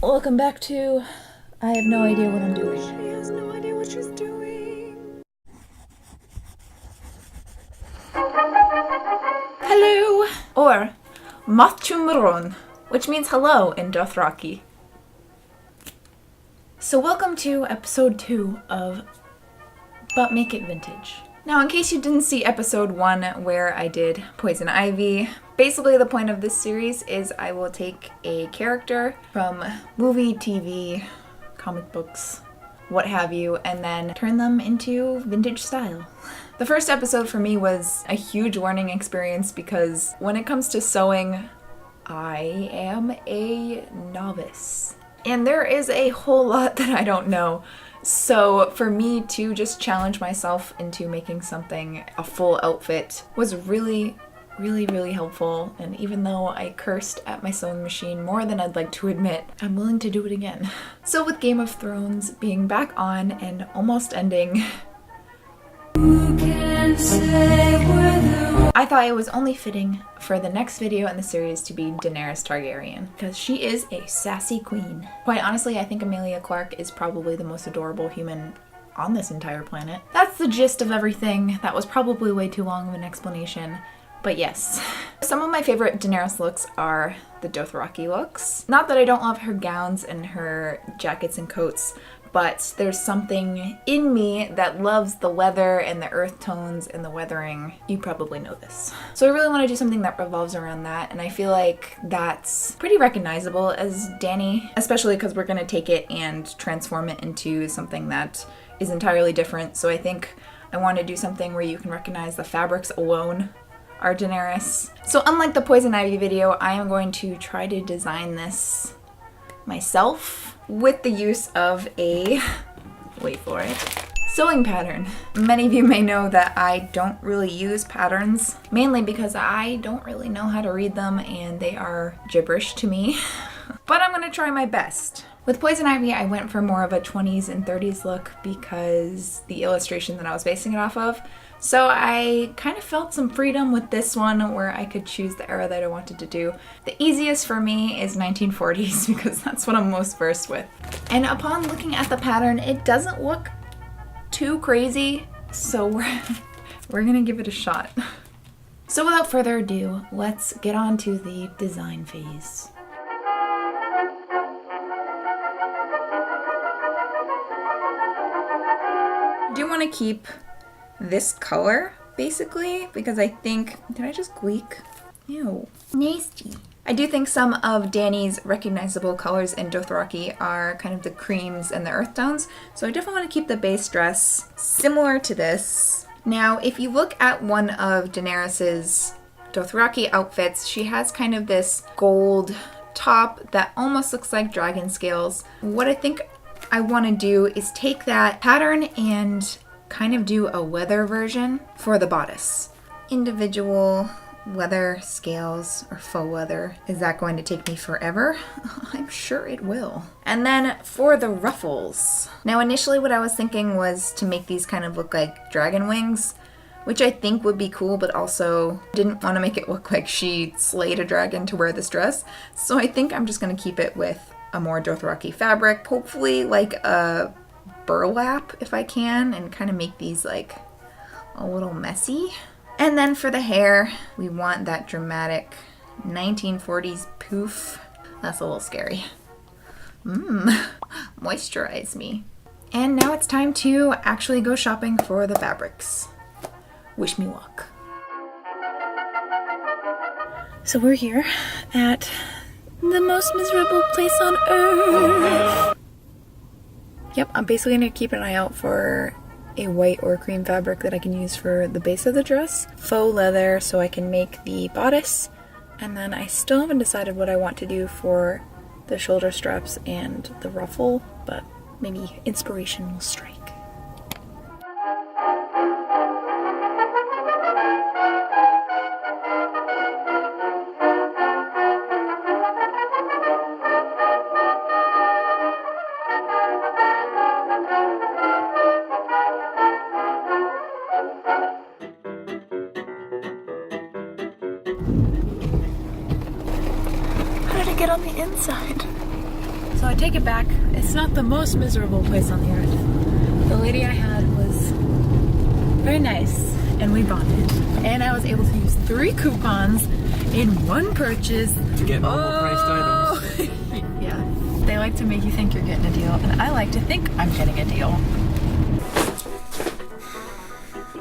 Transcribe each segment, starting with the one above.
Welcome back to I have no idea what I'm doing. She has no idea what she's doing. Hello! Or Matchumron, which means hello in Dothraki. So welcome to episode 2 of But Make It Vintage. Now, in case you didn't see episode 1 where I did Poison Ivy, basically the point of this series is I will take a character from movie, TV, comic books, what have you, and then turn them into vintage style. The first episode for me was a huge learning experience because when it comes to sewing, I am a novice. And there is a whole lot that I don't know. So for me to just challenge myself into making something a full outfit was really helpful. And even though I cursed at my sewing machine more than I'd like to admit, I'm willing to do it again. So with Game of Thrones being back on and almost ending, I thought it was only fitting for the next video in the series to be Daenerys Targaryen, because she is a sassy queen. Quite honestly, I think Emilia Clarke is probably the most adorable human on this entire planet. That's the gist of everything. That was probably way too long of an explanation, but yes. Some of my favorite Daenerys looks are the Dothraki looks. Not that I don't love her gowns and her jackets and coats, but there's something in me that loves the leather and the earth tones and the weathering. You probably know this. So I really want to do something that revolves around that, and I feel like that's pretty recognizable as Dany, especially because we're going to take it and transform it into something that is entirely different. So I think I want to do something where you can recognize the fabrics alone are Daenerys. So unlike the Poison Ivy video, I am going to try to design this myself with the use of a, wait for it, sewing pattern. Many of you may know that I don't really use patterns, mainly because I don't really know how to read them and they are gibberish to me, but I'm gonna try my best. With Poison Ivy, I went for more of a 20s and 30s look because the illustration that I was basing it off of. So I kind of felt some freedom with this one where I could choose the era that I wanted to do. The easiest for me is 1940s because that's what I'm most versed with. And upon looking at the pattern, it doesn't look too crazy, so we're gonna give it a shot. So without further ado, let's get on to the design phase. I do want to keep this color, basically, because I think, did I just gleek? Ew. Nasty. I do think some of Dany's recognizable colors in Dothraki are kind of the creams and the earth tones, so I definitely want to keep the base dress similar to this. Now, if you look at one of Daenerys's Dothraki outfits, she has kind of this gold top that almost looks like dragon scales. What I think I want to do is take that pattern and kind of do a leather version for the bodice. Individual leather scales or faux leather. Is that going to take me forever? I'm sure it will. And then for the ruffles. Now initially what I was thinking was to make these kind of look like dragon wings, which I think would be cool, but also didn't want to make it look like she slayed a dragon to wear this dress. So I think I'm just going to keep it with a more Dothraki fabric, hopefully like a burlap if I can, and kind of make these like a little messy. And then for the hair, we want that dramatic 1940s poof. That's a little scary. Moisturize me. And now it's time to actually go shopping for the fabrics. Wish me luck. So we're here at the most miserable place on earth. Yep, I'm basically going to keep an eye out for a white or cream fabric that I can use for the base of the dress. Faux leather so I can make the bodice. And then I still haven't decided what I want to do for the shoulder straps and the ruffle, but maybe inspiration will strike. How did it get on the inside? So I take it back. It's not the most miserable place on the earth. The lady I had was very nice, and we bonded. And I was able to use 3 coupons in one purchase to get normal priced items. Yeah, they like to make you think you're getting a deal, and I like to think I'm getting a deal.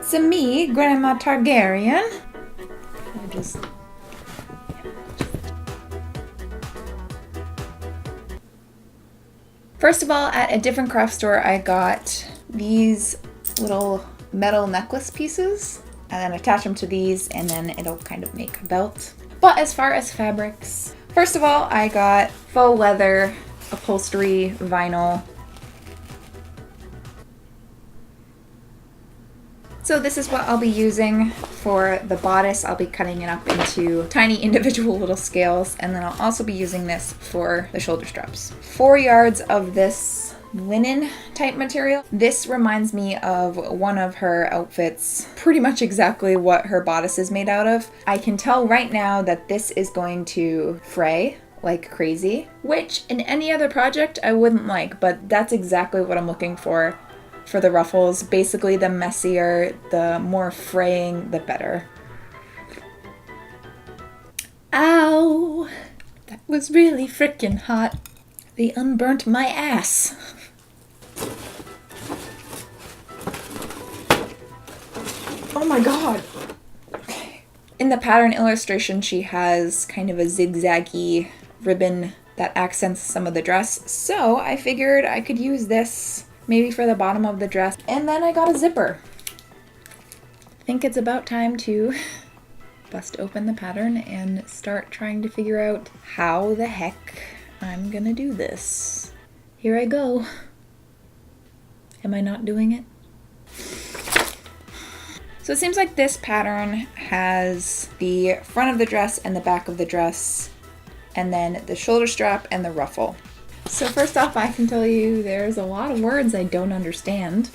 So me, Grandma Targaryen. First of all, at a different craft store, I got these little metal necklace pieces, and then attach them to these, and then it'll kind of make a belt. But as far as fabrics, first of all, I got faux leather, upholstery, vinyl. So this is what I'll be using for the bodice. I'll be cutting it up into tiny individual little scales, and then I'll also be using this for the shoulder straps. 4 yards of this linen type material. This reminds me of one of her outfits, pretty much exactly what her bodice is made out of. I can tell right now that this is going to fray like crazy, which in any other project I wouldn't like, but that's exactly what I'm looking for the ruffles. Basically, the messier, the more fraying, the better. Ow! That was really freaking hot. They unburnt my ass. Oh my god. In the pattern illustration, she has kind of a zigzaggy ribbon that accents some of the dress, so I figured I could use this maybe for the bottom of the dress. And then I got a zipper. I think it's about time to bust open the pattern and start trying to figure out how the heck I'm gonna do this. Here I go. Am I not doing it? So it seems like this pattern has the front of the dress and the back of the dress, and then the shoulder strap and the ruffle. So first off, I can tell you there's a lot of words I don't understand,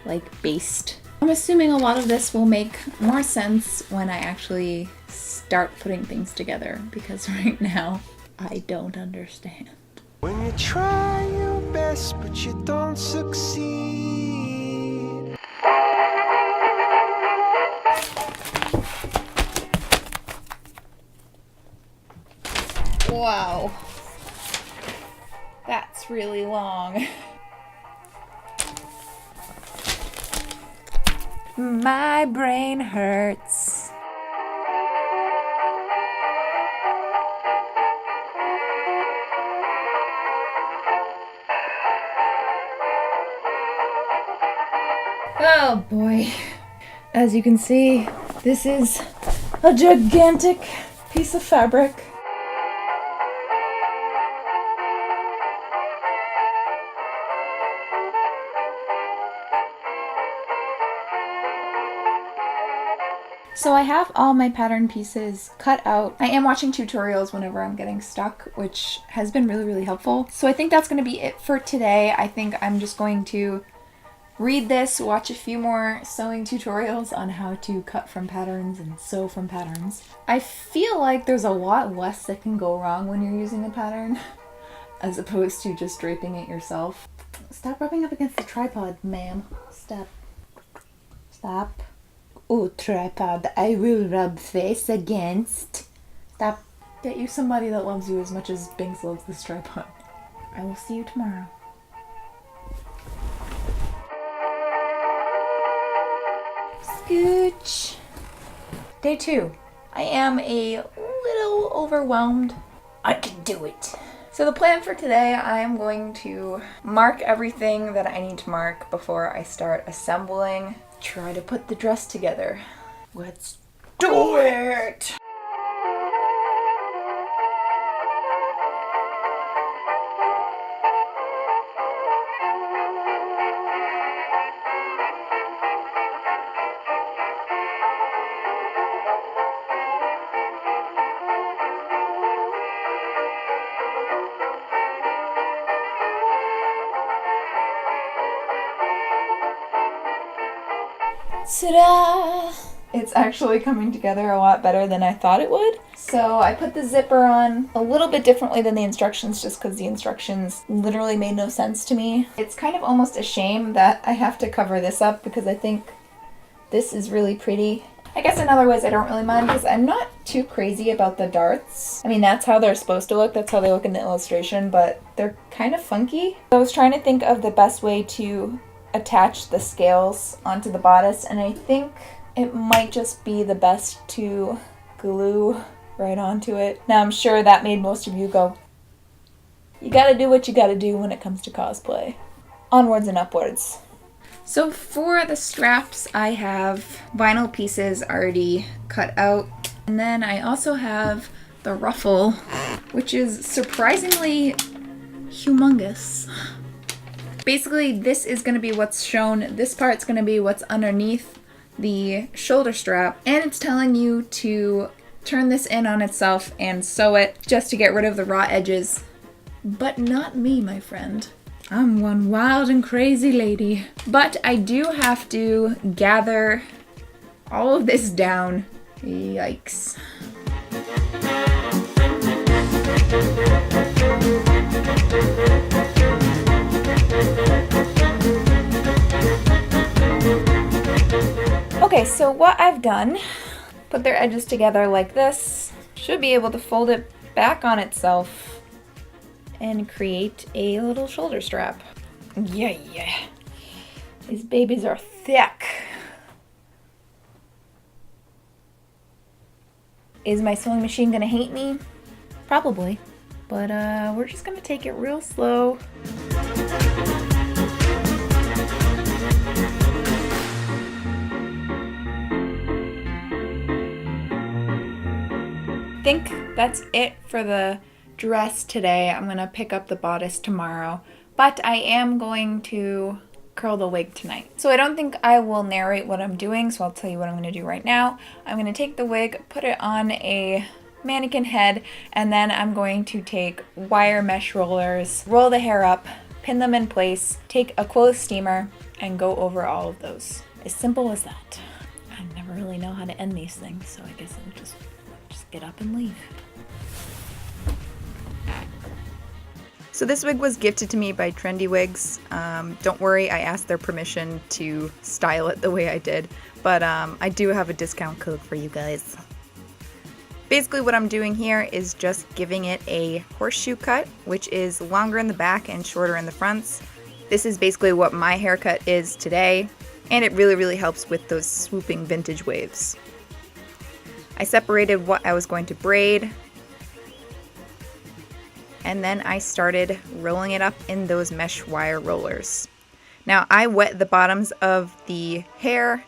like based. I'm assuming a lot of this will make more sense when I actually start putting things together, because right now I don't understand. When you try your best but you don't succeed. Wow. That's really long. My brain hurts. Oh boy. As you can see, this is a gigantic piece of fabric. So I have all my pattern pieces cut out. I am watching tutorials whenever I'm getting stuck, which has been really, really helpful. So I think that's going to be it for today. I think I'm just going to read this, watch a few more sewing tutorials on how to cut from patterns and sew from patterns. I feel like there's a lot less that can go wrong when you're using a pattern as opposed to just draping it yourself. Stop rubbing up against the tripod, ma'am. Stop. Stop. Oh, tripod, I will rub face against. Stop. Get you somebody that loves you as much as Binks loves this tripod. I will see you tomorrow. Scooch. Day 2. I am a little overwhelmed. I can do it. So the plan for today, I am going to mark everything that I need to mark before I start assembling. Try to put the dress together. Let's do it! Ta-da! It's actually coming together a lot better than I thought it would. So I put the zipper on a little bit differently than the instructions just because the instructions literally made no sense to me. It's kind of almost a shame that I have to cover this up because I think this is really pretty. I guess in other ways I don't really mind because I'm not too crazy about the darts. I mean, that's how they're supposed to look. That's how they look in the illustration, but they're kind of funky. I was trying to think of the best way to attach the scales onto the bodice, and I think it might just be the best to glue right onto it. Now I'm sure that made most of you go, you gotta do what you gotta do when it comes to cosplay. Onwards and upwards. So for the straps, I have vinyl pieces already cut out. And then I also have the ruffle, which is surprisingly humongous. Basically, this is gonna be what's shown. This part's gonna be what's underneath the shoulder strap, and it's telling you to turn this in on itself and sew it just to get rid of the raw edges. But not me, my friend. I'm one wild and crazy lady. But I do have to gather all of this down. Yikes. Okay, so what I've done, put their edges together like this, should be able to fold it back on itself and create a little shoulder strap. Yeah. These babies are thick. Is my sewing machine gonna hate me? Probably. But we're just gonna take it real slow. I think that's it for the dress today. I'm gonna pick up the bodice tomorrow, but I am going to curl the wig tonight. So I don't think I will narrate what I'm doing, so I'll tell you what I'm gonna do right now. I'm gonna take the wig, put it on a mannequin head, and then I'm going to take wire mesh rollers, roll the hair up, pin them in place, take a clothes steamer, and go over all of those. As simple as that. I never really know how to end these things, so I guess I'll just get up and leave. So this wig was gifted to me by Trendywigs. Don't worry, I asked their permission to style it the way I did, but I do have a discount code for you guys. Basically what I'm doing here is just giving it a horseshoe cut, which is longer in the back and shorter in the fronts. This is basically what my haircut is today, and it really helps with those swooping vintage waves. I separated what I was going to braid, and then I started rolling it up in those mesh wire rollers. Now I wet the bottoms of the hair.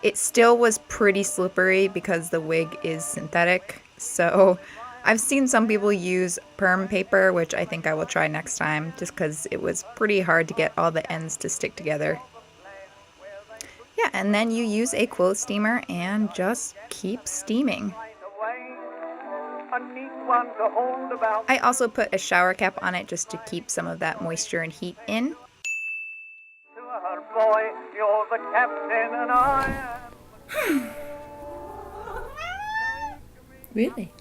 It still was pretty slippery because the wig is synthetic, so I've seen some people use perm paper, which I think I will try next time, just because it was pretty hard to get all the ends to stick together. Yeah, and then you use a clothes steamer and just keep steaming. I also put a shower cap on it just to keep some of that moisture and heat in. Really?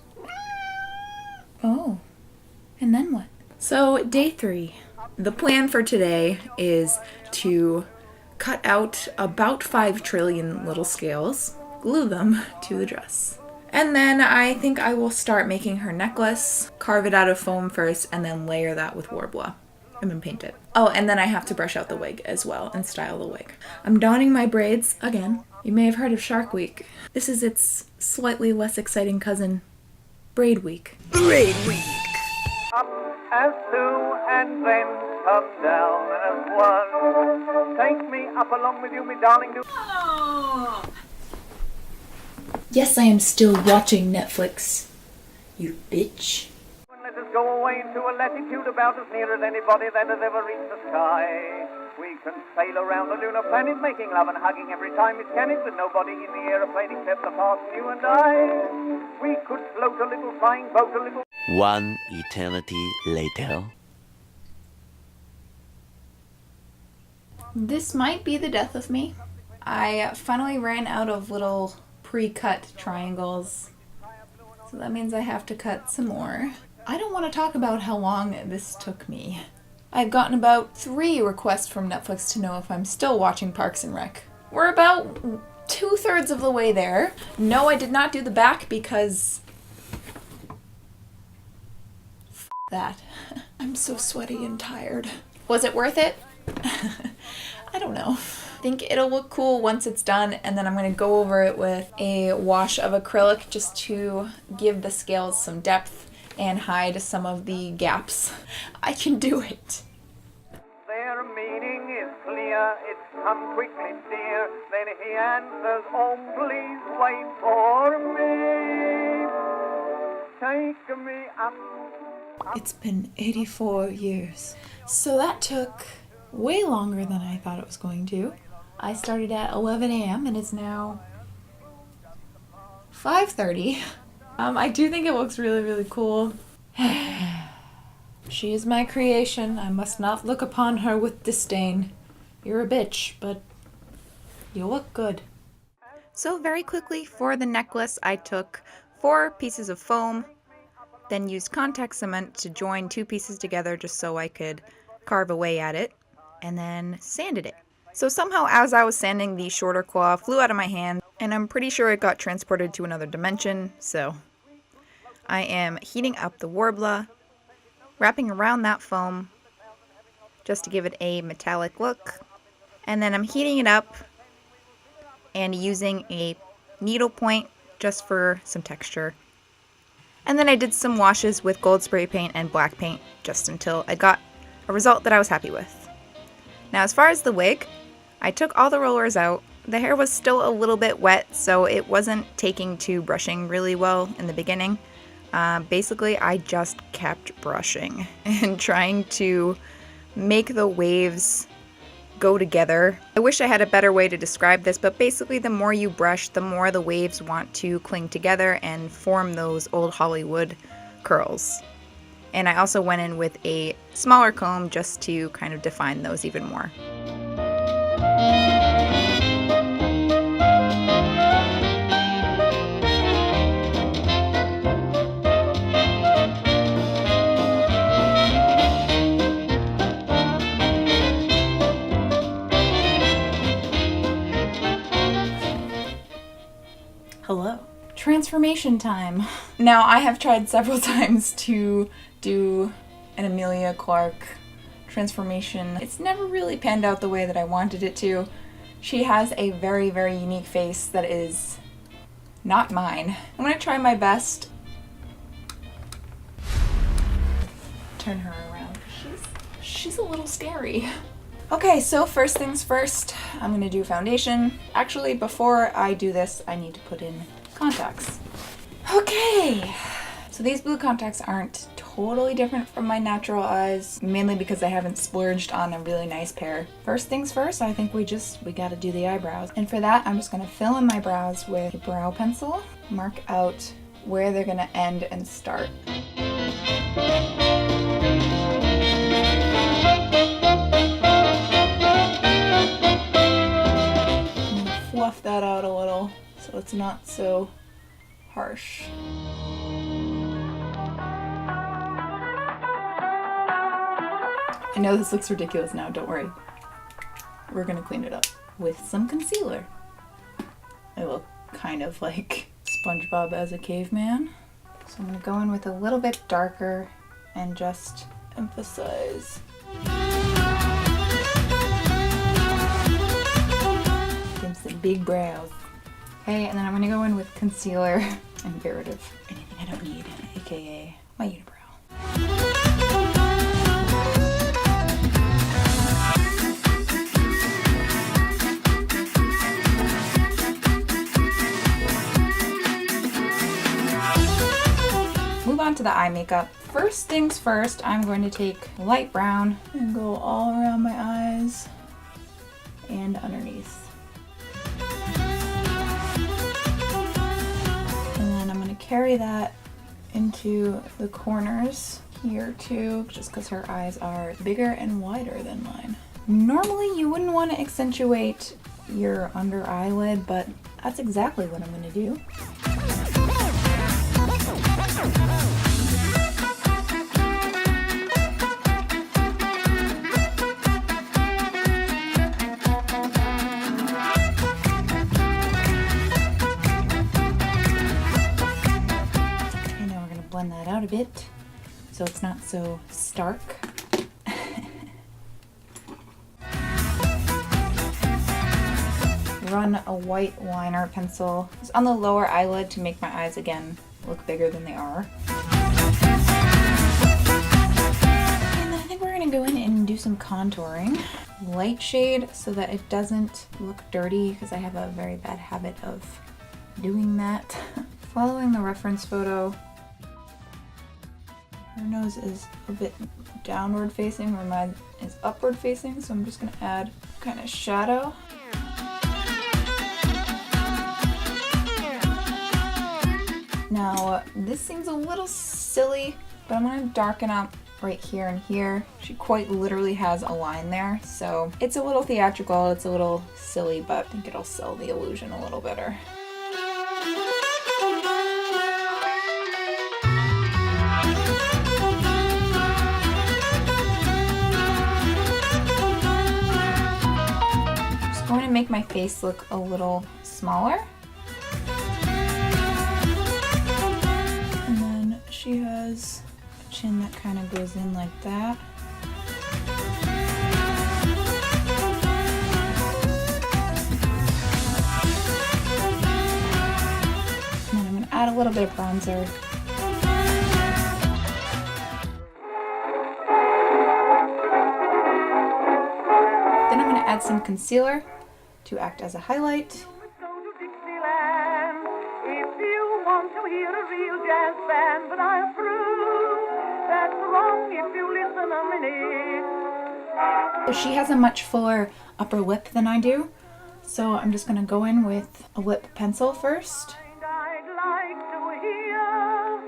Oh, and then what? So day 3. The plan for today is to cut out about 5 trillion little scales, glue them to the dress. And then I think I will start making her necklace, carve it out of foam first, and then layer that with Worbla and then paint it. Oh, and then I have to brush out the wig as well and style the wig. I'm donning my braids again. You may have heard of Shark Week. This is its slightly less exciting cousin, Braid Week. Braid Week! Up as 2 and then come down as 1. Take me up along with you, me darling. Oh. Yes, I am still watching Netflix, you bitch. Let us go away into a latitude about as near as anybody that has ever reached the sky. We can sail around the lunar planet, making love and hugging every time it's candid, with nobody in the aeroplane except the past you and I. We could float a little, flying boat a little. One eternity later. This might be the death of me. I finally ran out of little pre-cut triangles. So that means I have to cut some more. I don't want to talk about how long this took me. I've gotten about 3 requests from Netflix to know if I'm still watching Parks and Rec. We're about 2/3 of the way there. No, I did not do the back because... F that. I'm so sweaty and tired. Was it worth it? I don't know. I think it'll look cool once it's done, and then I'm going to go over it with a wash of acrylic just to give the scales some depth and hide some of the gaps. I can do it. Their meaning is clear, it's come quickly, dear. Then he answers, oh, please wait for me. Take me up. It's been 84 years. So that took way longer than I thought it was going to. I started at 11 a.m. and it's now 5:30. I do think it looks really, really cool. She is my creation. I must not look upon her with disdain. You're a bitch, but you look good. So very quickly for the necklace, I took 4 pieces of foam, then used contact cement to join 2 pieces together just so I could carve away at it, and then sanded it. So somehow as I was sanding, the shorter claw flew out of my hand, and I'm pretty sure it got transported to another dimension, so I am heating up the Warbler, wrapping around that foam just to give it a metallic look, and then I'm heating it up and using a needle point just for some texture. And then I did some washes with gold spray paint and black paint just until I got a result that I was happy with. Now as far as the wig, I took all the rollers out. The hair was still a little bit wet, so it wasn't taking to brushing really well in the beginning. Basically, I just kept brushing and trying to make the waves go together. I wish I had a better way to describe this, but basically the more you brush, the more the waves want to cling together and form those old Hollywood curls. And I also went in with a smaller comb just to kind of define those even more. Hello. Transformation time. Now, I have tried several times to do an Emilia Clarke transformation. It's never really panned out the way that I wanted it to. She has a very, very unique face that is not mine. I'm gonna try my best. Turn her around. She's a little scary. Okay, so first things first, I'm gonna do foundation. Actually, before I do this, I need to put in contacts. Okay, so these blue contacts aren't totally different from my natural eyes, mainly because I haven't splurged on a really nice pair. First things first, I think we gotta do the eyebrows. And for that, I'm just gonna fill in my brows with a brow pencil, mark out where they're gonna end and start. Fluff that out a little so it's not so harsh. I know this looks ridiculous now, don't worry. We're gonna clean it up with some concealer. I look kind of like SpongeBob as a caveman. So I'm gonna go in with a little bit darker and just emphasize. Some big brows. Okay, and then I'm gonna go in with concealer and get rid of anything I don't need, aka my unibrow. Move on to the eye makeup. First things first, I'm going to take light brown and go all around my eyes and underneath. Carry that into the corners here too, just because her eyes are bigger and wider than mine. Normally you wouldn't want to accentuate your under eyelid, but that's exactly what I'm gonna do. Okay, now we're gonna blend that out a bit so it's not so stark. Run a white liner pencil on the lower eyelid to make my eyes again look bigger than they are. And then I think we're gonna go in and do some contouring. Light shade so that it doesn't look dirty because I have a very bad habit of doing that. Following the reference photo, her nose is a bit downward facing where mine is upward facing, so I'm just gonna add kind of shadow. Now, this seems a little silly, but I'm going to darken up right here and here. She quite literally has a line there, so it's a little theatrical, it's a little silly, but I think it'll sell the illusion a little better. Just going to make my face look a little smaller. She has a chin that kind of goes in like that. And then I'm going to add a little bit of bronzer. Then I'm going to add some concealer to act as a highlight. Hear a real jazz band, but I approve. That's wrong if you listen a minute. She has a much fuller upper lip than I do, so I'm just going to go in with a lip pencil first. I'd like to hear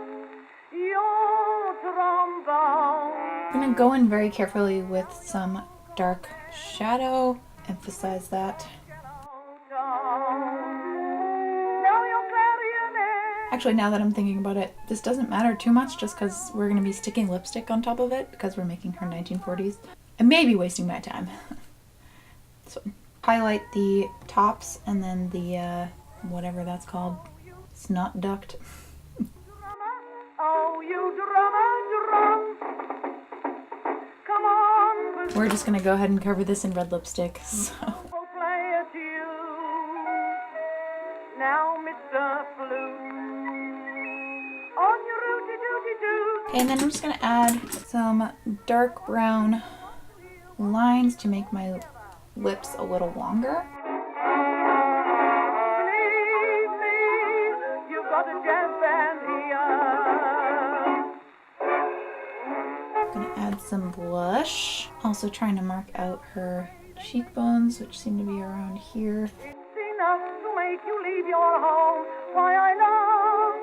your trombone. I'm going to go in very carefully with some dark shadow, emphasize that. Actually, now that I'm thinking about it, this doesn't matter too much just because we're going to be sticking lipstick on top of it because we're making her 1940s. I may be wasting my time. So highlight the tops and then the, whatever that's called, snot duct. We're just going to go ahead and cover this in red lipstick. So. Now, Mr. Flute. And then I'm just going to add some dark brown lines to make my lips a little longer. Believe me, you've got a jazz band here. I'm going to add some blush. Also trying to mark out her cheekbones, which seem to be around here. It's enough to make you leave your home. Why I love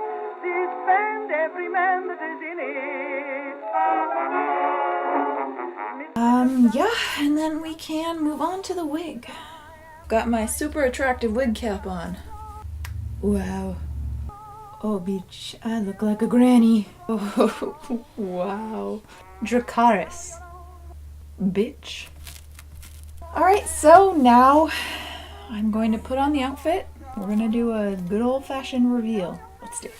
this band, every man that is in it. Yeah, and then we can move on to the wig. Got my super attractive wig cap on. Wow. Oh, bitch, I look like a granny. Oh, wow. Dracarys. Bitch. Alright, so now I'm going to put on the outfit. We're gonna do a good old-fashioned reveal. Let's do it.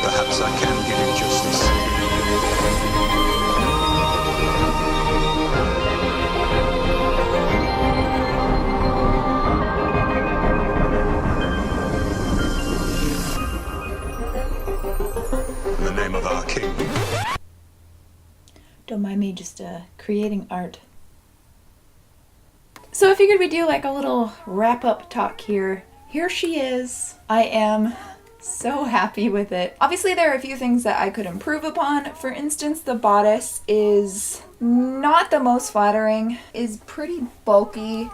Perhaps I can give you justice. In the name of our king. Don't mind me just creating art. So I figured we'd do like a little wrap-up talk here. Here she is. I am so happy with it. Obviously there are a few things that I could improve upon. For instance, the bodice is not the most flattering, is pretty bulky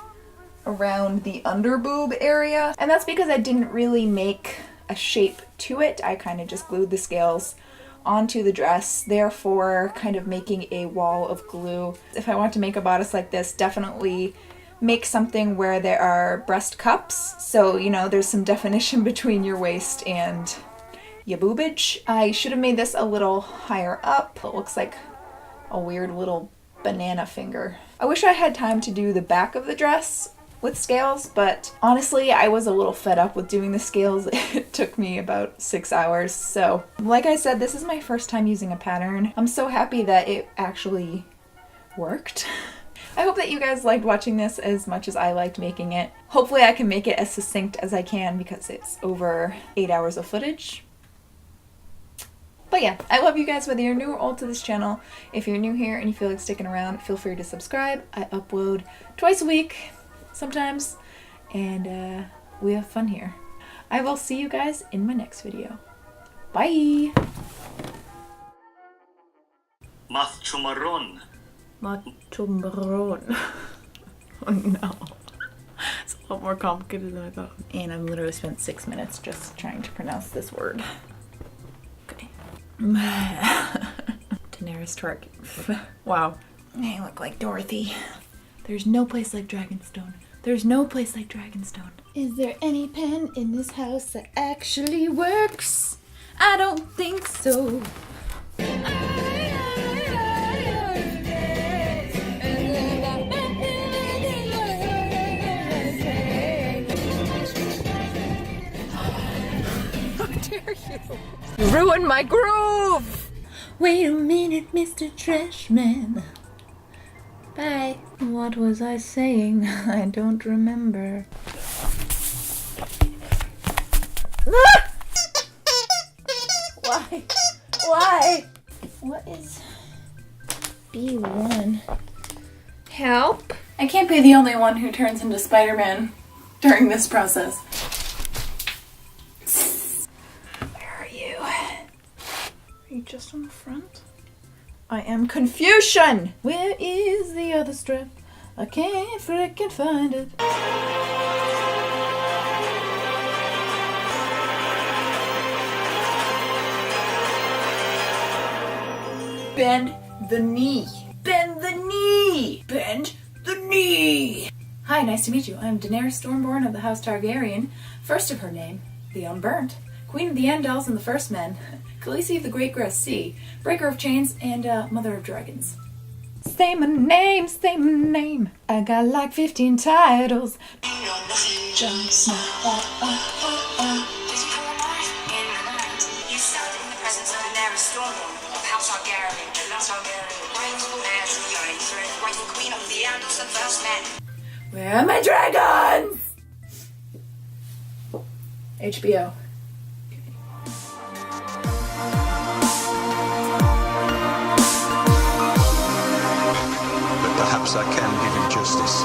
around the under boob area, and that's because I didn't really make a shape to it. I kind of just glued the scales onto the dress, therefore kind of making a wall of glue. If I want to make a bodice like this, definitely make something where there are breast cups, so you know there's some definition between your waist and your boobage. I should have made this a little higher up. It looks like a weird little banana finger. I wish I had time to do the back of the dress with scales, but honestly I was a little fed up with doing the scales. It took me about 6 hours. So like I said, this is my first time using a pattern. I'm so happy that it actually worked. I hope that you guys liked watching this as much as I liked making it. Hopefully I can make it as succinct as I can because it's over 8 hours of footage. But yeah, I love you guys whether you're new or old to this channel. If you're new here and you feel like sticking around, feel free to subscribe. I upload twice a week, sometimes, and we have fun here. I will see you guys in my next video. Bye! Machumaron. Machumbaron. Oh no. It's a lot more complicated than I thought. And I've literally spent 6 minutes just trying to pronounce this word. Okay. Daenerys Targaryen. Wow. I look like Dorothy. There's no place like Dragonstone. There's no place like Dragonstone. Is there any pen in this house that actually works? I don't think so. You ruined my groove! Wait a minute, Mr. Trashman. Bye. What was I saying? I don't remember. Why? Why? What is B1? Help? I can't be the only one who turns into Spider-Man during this process. Are you just on the front? I am Confucian! Where is the other strip? I can't frickin' find it. Bend the knee. Bend the knee! Bend the knee! Hi, nice to meet you. I'm Daenerys Stormborn of the House Targaryen, first of her name, the Unburnt, Queen of the Andals and the First Men, Khaleesi of the Great Grass Sea, Breaker of Chains, and Mother of Dragons. Say my name, say my name. I got like 15 titles. Jon Snow. You stood in the presence of Daenerys Stormborn of House Targaryen, the last Targaryen, rightful heir to the Iron rightful Queen of the Andals and First Men. Where are my dragons? HBO. Perhaps I can give him justice.